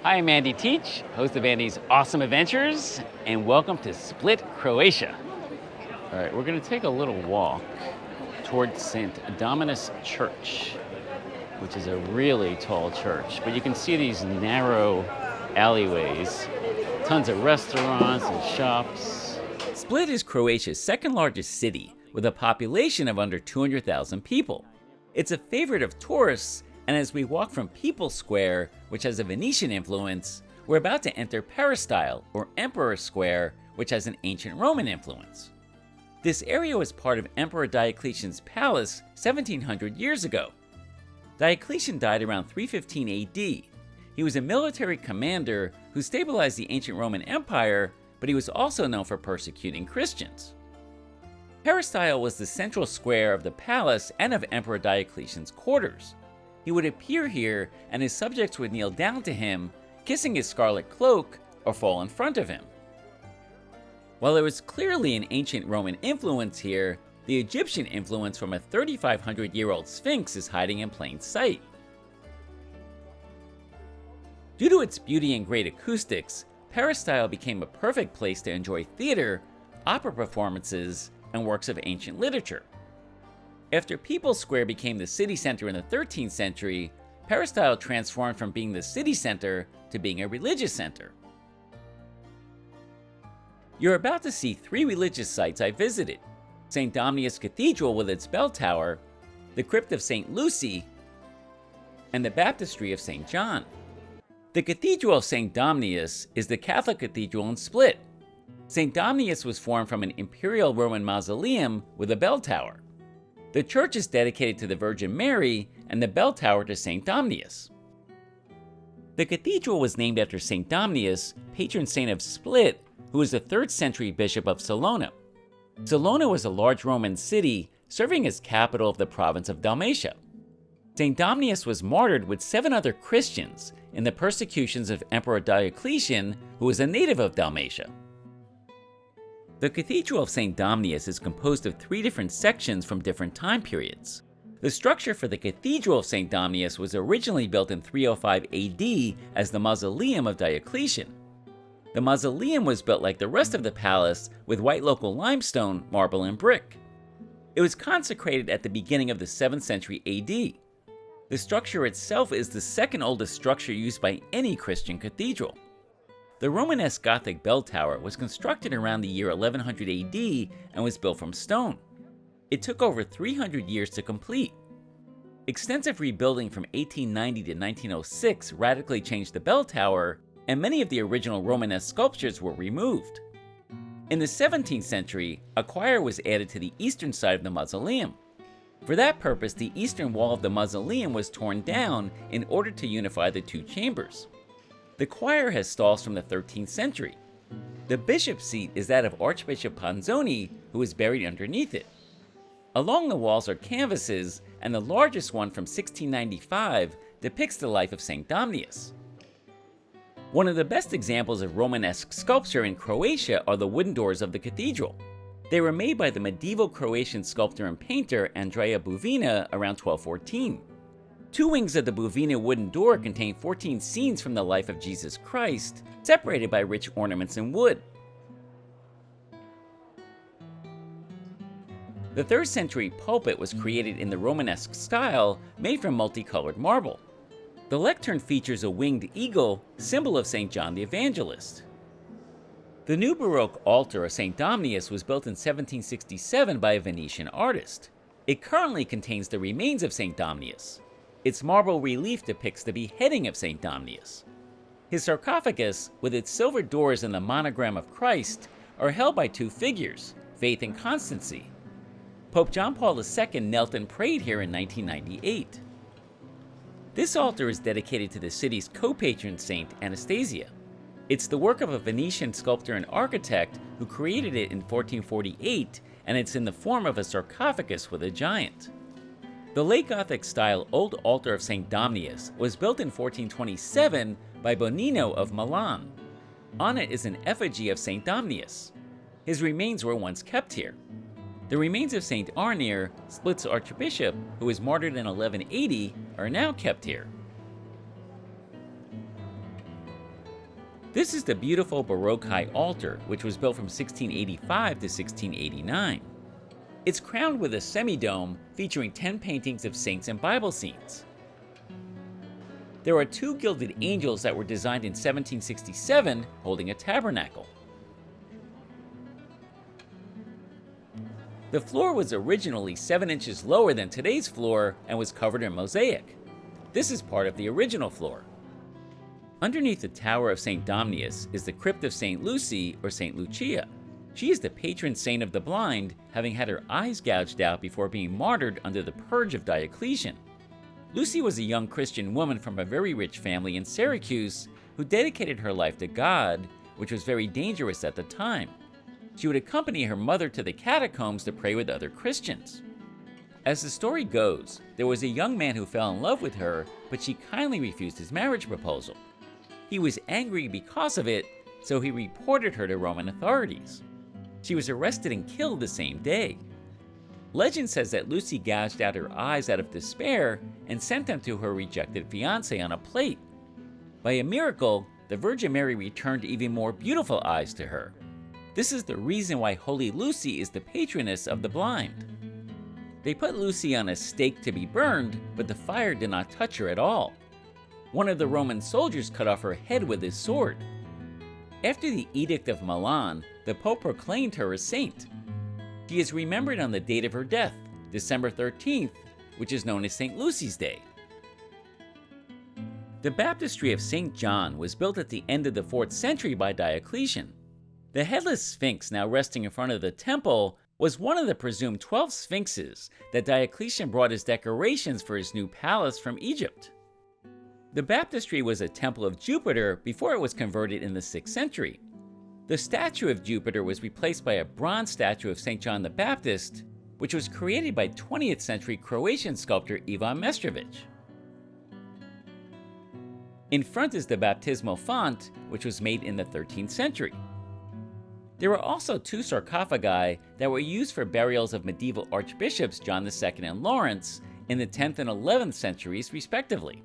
Hi, I'm Andy Teach, host of Andy's Awesome Adventures, and welcome to Split, Croatia. All right, we're going to take a little walk towards St. Domnius Church, which is a really tall church. But you can see these narrow alleyways, tons of restaurants and shops. Split is Croatia's second largest city, with a population of under 200,000 people. It's a favorite of tourists, and as we walk from People's Square, which has a Venetian influence, we're about to enter Peristyle, or Emperor Square, which has an ancient Roman influence. This area was part of Emperor Diocletian's palace 1700 years ago. Diocletian died around 315 AD. He was a military commander who stabilized the ancient Roman Empire, but he was also known for persecuting Christians. Peristyle was the central square of the palace and of Emperor Diocletian's quarters. He would appear here, and his subjects would kneel down to him, kissing his scarlet cloak, or fall in front of him. While there was clearly an ancient Roman influence here, the Egyptian influence from a 3,500-year-old Sphinx is hiding in plain sight. Due to its beauty and great acoustics, Peristyle became a perfect place to enjoy theater, opera performances, and works of ancient literature. After People's Square became the city center in the 13th century, Peristyle transformed from being the city center to being a religious center. You're about to see three religious sites I visited: St. Domnius Cathedral with its bell tower, the Crypt of St. Lucy, and the Baptistery of St. John. The Cathedral of St. Domnius is the Catholic cathedral in Split. St. Domnius was formed from an imperial Roman mausoleum with a bell tower. The church is dedicated to the Virgin Mary and the bell tower to St. Domnius. The cathedral was named after St. Domnius, patron saint of Split, who was a 3rd century bishop of Salona. Salona was a large Roman city serving as capital of the province of Dalmatia. St. Domnius was martyred with 7 other Christians in the persecutions of Emperor Diocletian, who was a native of Dalmatia. The Cathedral of St. Domnius is composed of 3 different sections from different time periods. The structure for the Cathedral of St. Domnius was originally built in 305 AD as the mausoleum of Diocletian. The mausoleum was built like the rest of the palace with white local limestone, marble, and brick. It was consecrated at the beginning of the 7th century AD. The structure itself is the second oldest structure used by any Christian cathedral. The Romanesque Gothic bell tower was constructed around the year 1100 AD and was built from stone. It took over 300 years to complete. Extensive rebuilding from 1890 to 1906 radically changed the bell tower, and many of the original Romanesque sculptures were removed. In the 17th century, a choir was added to the eastern side of the mausoleum. For that purpose, the eastern wall of the mausoleum was torn down in order to unify the 2 chambers. The choir has stalls from the 13th century. The bishop's seat is that of Archbishop Ponzoni, who is buried underneath it. Along the walls are canvases, and the largest one from 1695 depicts the life of St. Domnius. One of the best examples of Romanesque sculpture in Croatia are the wooden doors of the cathedral. They were made by the medieval Croatian sculptor and painter Andrea Buvina around 1214. 2 wings of the Buvina wooden door contain 14 scenes from the life of Jesus Christ, separated by rich ornaments in wood. The 3rd century pulpit was created in the Romanesque style, made from multicolored marble. The lectern features a winged eagle, symbol of St. John the Evangelist. The new Baroque altar of St. Domnius was built in 1767 by a Venetian artist. It currently contains the remains of St. Domnius. Its marble relief depicts the beheading of St. Domnius. His sarcophagus, with its silver doors and the monogram of Christ, are held by 2 figures, faith and constancy. Pope John Paul II knelt and prayed here in 1998. This altar is dedicated to the city's co-patron saint, Anastasia. It's the work of a Venetian sculptor and architect who created it in 1448, and it's in the form of a sarcophagus with a giant. The late Gothic-style old altar of St. Domnius was built in 1427 by Bonino of Milan. On it is an effigy of St. Domnius. His remains were once kept here. The remains of St. Arnir, Split's archbishop, who was martyred in 1180, are now kept here. This is the beautiful Baroque high altar, which was built from 1685 to 1689. It's crowned with a semi-dome featuring 10 paintings of saints and Bible scenes. There are 2 gilded angels that were designed in 1767 holding a tabernacle. The floor was originally 7 inches lower than today's floor and was covered in mosaic. This is part of the original floor. Underneath the Tower of St. Domnius is the Crypt of St. Lucy or St. Lucia. She is the patron saint of the blind, having had her eyes gouged out before being martyred under the purge of Diocletian. Lucy was a young Christian woman from a very rich family in Syracuse who dedicated her life to God, which was very dangerous at the time. She would accompany her mother to the catacombs to pray with other Christians. As the story goes, there was a young man who fell in love with her, but she kindly refused his marriage proposal. He was angry because of it, so he reported her to Roman authorities. She was arrested and killed the same day. Legend says that Lucy gouged out her eyes out of despair and sent them to her rejected fiancé on a plate. By a miracle, the Virgin Mary returned even more beautiful eyes to her. This is the reason why Holy Lucy is the patroness of the blind. They put Lucy on a stake to be burned, but the fire did not touch her at all. One of the Roman soldiers cut off her head with his sword. After the Edict of Milan, the Pope proclaimed her a saint. She is remembered on the date of her death, December 13th, which is known as St. Lucy's Day. The Baptistery of St. John was built at the end of the 4th century by Diocletian. The headless sphinx now resting in front of the temple was one of the presumed 12 sphinxes that Diocletian brought as decorations for his new palace from Egypt. The baptistry was a temple of Jupiter before it was converted in the 6th century. The statue of Jupiter was replaced by a bronze statue of St. John the Baptist, which was created by 20th century Croatian sculptor Ivan Mestrovic. In front is the baptismal font, which was made in the 13th century. There were also 2 sarcophagi that were used for burials of medieval archbishops John II and Lawrence in the 10th and 11th centuries, respectively.